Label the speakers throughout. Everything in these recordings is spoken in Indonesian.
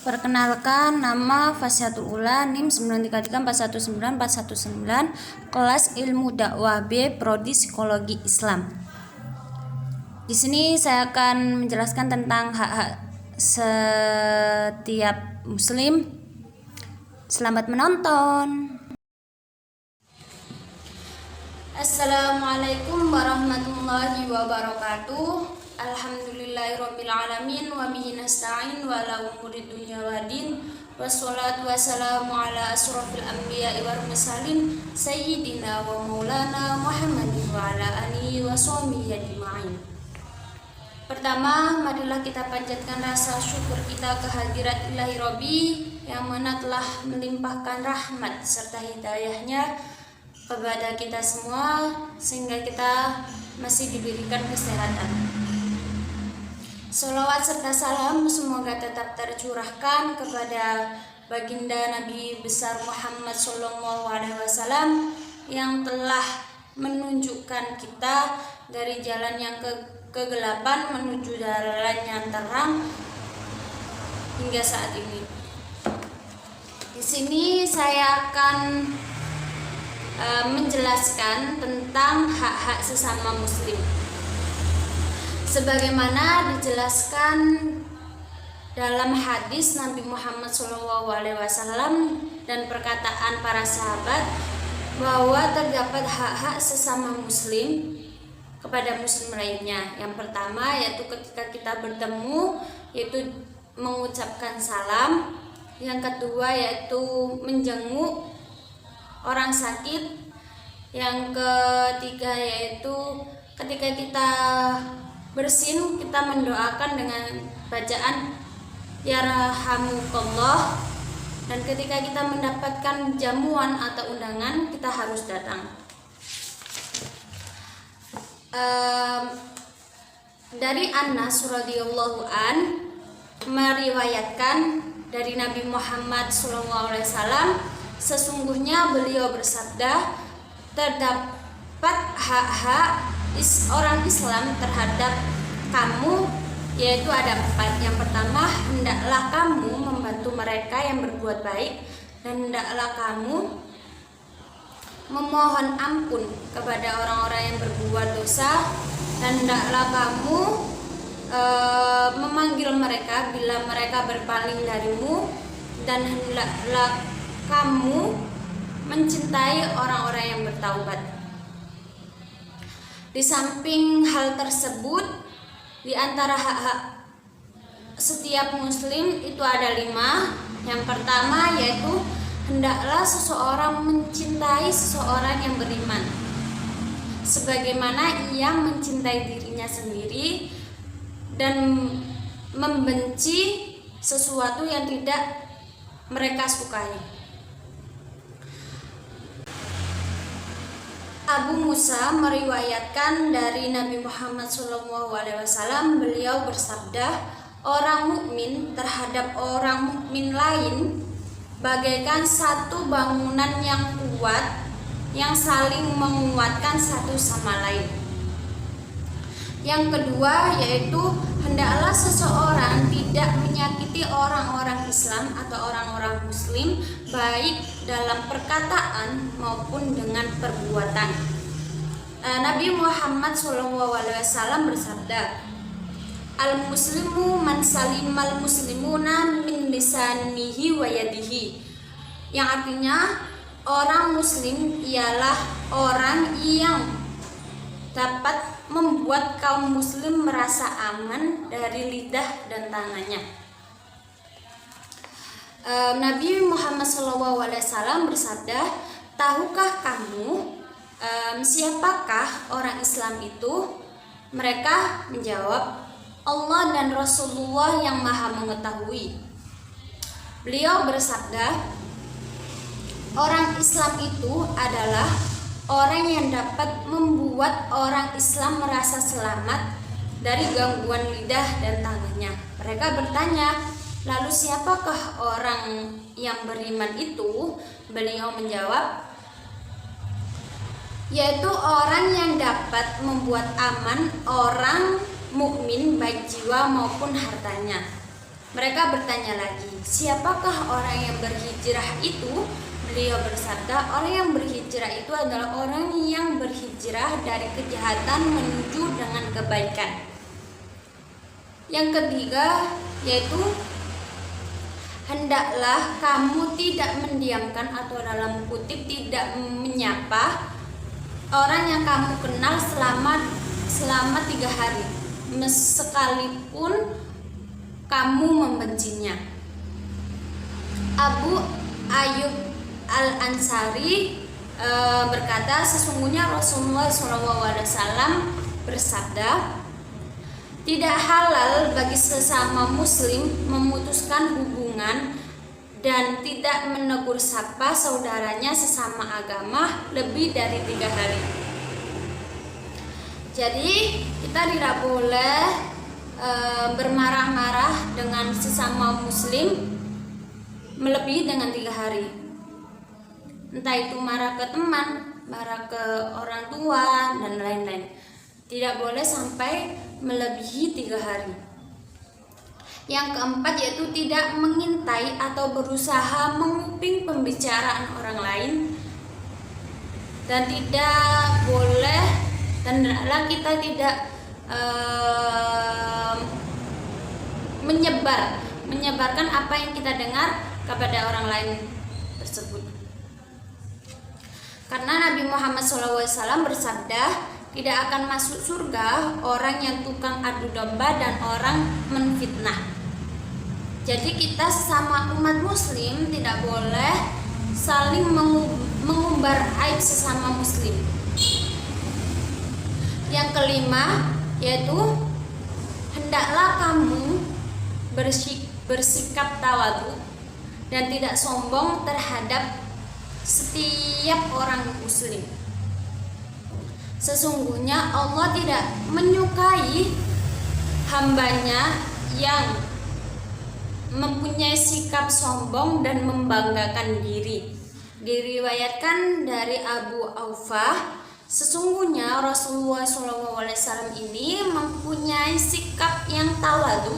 Speaker 1: Perkenalkan, nama Fasyatul Ula, NIM 933419419, kelas Ilmu Dakwah B, Prodi Psikologi Islam. Di sini saya akan menjelaskan tentang hak-hak setiap muslim. Selamat menonton. Assalamualaikum warahmatullahi wabarakatuh. Alhamdulillahirabbil alamin wa bihi nasta'in wa ala umuri dunya waddin. Wassalatu wassalamu ala asrofil anbiya'i wal mursalin sayyidina wa maulana Muhammadin wa ala alihi wa sahbihi ajma'in. Pertama, marilah kita panjatkan rasa syukur kita kehadirat Ilahi Rabbi yang mana telah melimpahkan rahmat serta hidayahnya kepada kita semua sehingga kita masih diberikan kesehatan. Sholawat serta salam semoga tetap tercurahkan kepada baginda Nabi besar Muhammad SAW yang telah menunjukkan kita dari jalan yang kegelapan menuju jalan yang terang hingga saat ini. Di sini saya akan menjelaskan tentang hak-hak sesama muslim. Sebagaimana dijelaskan dalam hadis Nabi Muhammad SAW dan perkataan para sahabat bahwa terdapat hak-hak sesama muslim kepada muslim lainnya. Yang pertama yaitu ketika kita bertemu yaitu mengucapkan salam. Yang kedua yaitu menjenguk orang sakit. Yang ketiga yaitu ketika kita bersin kita mendoakan dengan bacaan yarhamukallah, dan ketika kita mendapatkan jamuan atau undangan kita harus datang. Dari Anas radhiyallahu an meriwayatkan dari Nabi Muhammad SAW, sesungguhnya beliau bersabda, terdapat hak-hak orang Islam terhadap kamu, yaitu ada 4. Yang pertama, hendaklah kamu membantu mereka yang berbuat baik, dan hendaklah kamu memohon ampun kepada orang-orang yang berbuat dosa, dan hendaklah kamu memanggil mereka bila mereka berpaling darimu, dan hendaklah kamu mencintai orang-orang yang bertaubat. Di samping hal tersebut, di antara hak-hak setiap muslim itu ada 5. Yang pertama yaitu hendaklah seseorang mencintai seseorang yang beriman sebagaimana ia mencintai dirinya sendiri, dan membenci sesuatu yang tidak mereka sukai. Abu Musa meriwayatkan dari Nabi Muhammad SAW, beliau bersabda, orang mukmin terhadap orang mukmin lain bagaikan satu bangunan yang kuat yang saling menguatkan satu sama lain. Yang kedua yaitu hendaklah seseorang tidak menyakiti orang-orang Islam atau orang-orang muslim baik dalam perkataan maupun dengan perbuatan. Nabi Muhammad SAW bersabda, al-muslimu man salimal muslimuna min lisanihi wa yadihi, yang artinya orang muslim ialah orang yang dapat membuat kaum muslim merasa aman dari lidah dan tangannya. Nabi Muhammad SAW bersabda, tahukah kamu siapakah orang Islam itu? Mereka menjawab, Allah dan Rasulullah yang maha mengetahui. Beliau bersabda, orang Islam itu adalah orang yang dapat membuat orang Islam merasa selamat dari gangguan lidah dan tangannya. Mereka bertanya, lalu siapakah orang yang beriman itu? Beliau menjawab, yaitu orang yang dapat membuat aman orang mukmin baik jiwa maupun hartanya. Mereka bertanya lagi, siapakah orang yang berhijrah itu? Beliau bersabda, orang yang berhijrah itu adalah orang yang berhijrah dari kejahatan menuju dengan kebaikan. Yang ketiga yaitu hendaklah kamu tidak mendiamkan atau dalam kutip tidak menyapa orang yang kamu kenal selama 3 hari, sekalipun kamu membencinya. Abu Ayyub Al-Ansari berkata, sesungguhnya Rasulullah SAW bersabda, tidak halal bagi sesama muslim memutuskan hubungan dan tidak menegur sapa saudaranya sesama agama lebih dari 3 hari. Jadi kita tidak boleh bermarah-marah dengan sesama muslim melebihi dengan 3 hari. Entah itu marah ke teman, marah ke orang tua dan lain-lain. Tidak boleh sampai melebihi 3 hari. Yang keempat yaitu tidak mengintai atau berusaha menguping pembicaraan orang lain, dan tidak boleh dan hendaklah kita tidak menyebarkan apa yang kita dengar kepada orang lain tersebut. Karena Nabi Muhammad SAW bersabda, tidak akan masuk surga orang yang tukang adu domba dan orang menfitnah. Jadi kita sesama umat muslim tidak boleh saling mengumbar aib sesama muslim. Yang kelima yaitu hendaklah kamu bersikap tawadu dan tidak sombong terhadap setiap orang muslim. Sesungguhnya Allah tidak menyukai hambanya yang mempunyai sikap sombong dan membanggakan diri. Diriwayatkan dari Abu Aufah, sesungguhnya Rasulullah SAW ini mempunyai sikap yang tawadu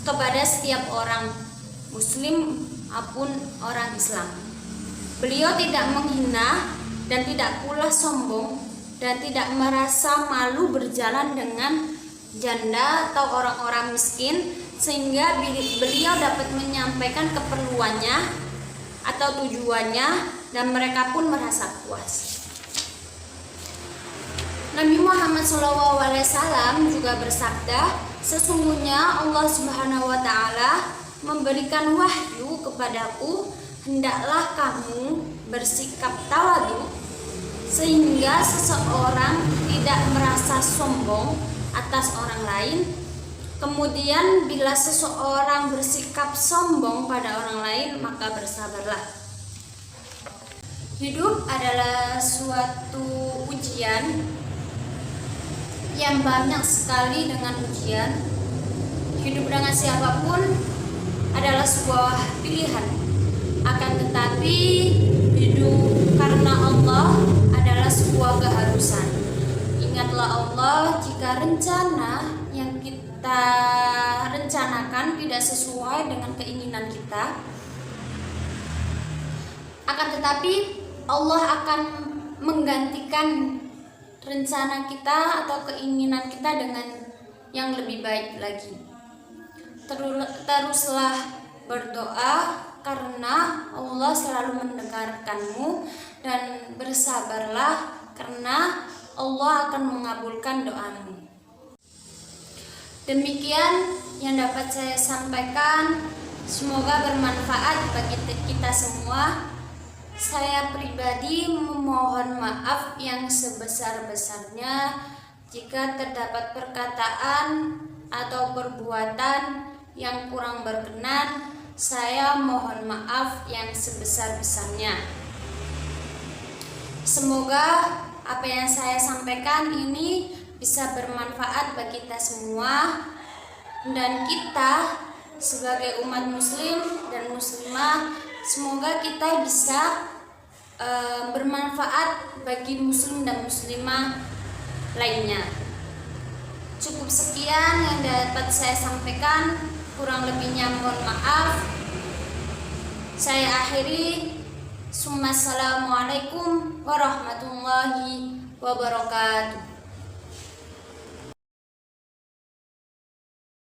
Speaker 1: kepada setiap orang muslim maupun orang Islam. Beliau tidak menghina dan tidak pula sombong dan tidak merasa malu berjalan dengan janda atau orang-orang miskin, sehingga beliau dapat menyampaikan keperluannya atau tujuannya dan mereka pun merasa puas. Nabi Muhammad SAW juga bersabda, sesungguhnya Allah Subhanahu wa Ta'ala memberikan wahyu kepadaku, hendaklah kamu bersikap tawadu sehingga seseorang tidak merasa sombong atas orang lain. Kemudian bila seseorang bersikap sombong pada orang lain, maka bersabarlah. Hidup adalah suatu ujian yang banyak sekali dengan ujian. Hidup dengan siapapun adalah sebuah pilihan. Akan tetapi hidup karena Allah adalah sebuah keharusan. Ingatlah Allah jika rencana yang kita rencanakan tidak sesuai dengan keinginan kita. Akan tetapi Allah akan menggantikan rencana kita atau keinginan kita dengan yang lebih baik lagi. Teruslah berdoa karena Allah selalu mendengarkanmu, dan bersabarlah karena Allah akan mengabulkan doamu. Demikian yang dapat saya sampaikan, semoga bermanfaat bagi kita semua. Saya pribadi memohon maaf yang sebesar-besarnya jika terdapat perkataan atau perbuatan yang kurang berkenan. Saya mohon maaf yang sebesar-besarnya. Semoga apa yang saya sampaikan ini bisa bermanfaat bagi kita semua, dan kita sebagai umat muslim dan muslimah, semoga kita bisa bermanfaat bagi muslim dan muslimah lainnya. Cukup sekian yang dapat saya sampaikan. Kurang lebihnya mohon maaf. Saya akhiri. Assalamualaikum warahmatullahi wabarakatuh.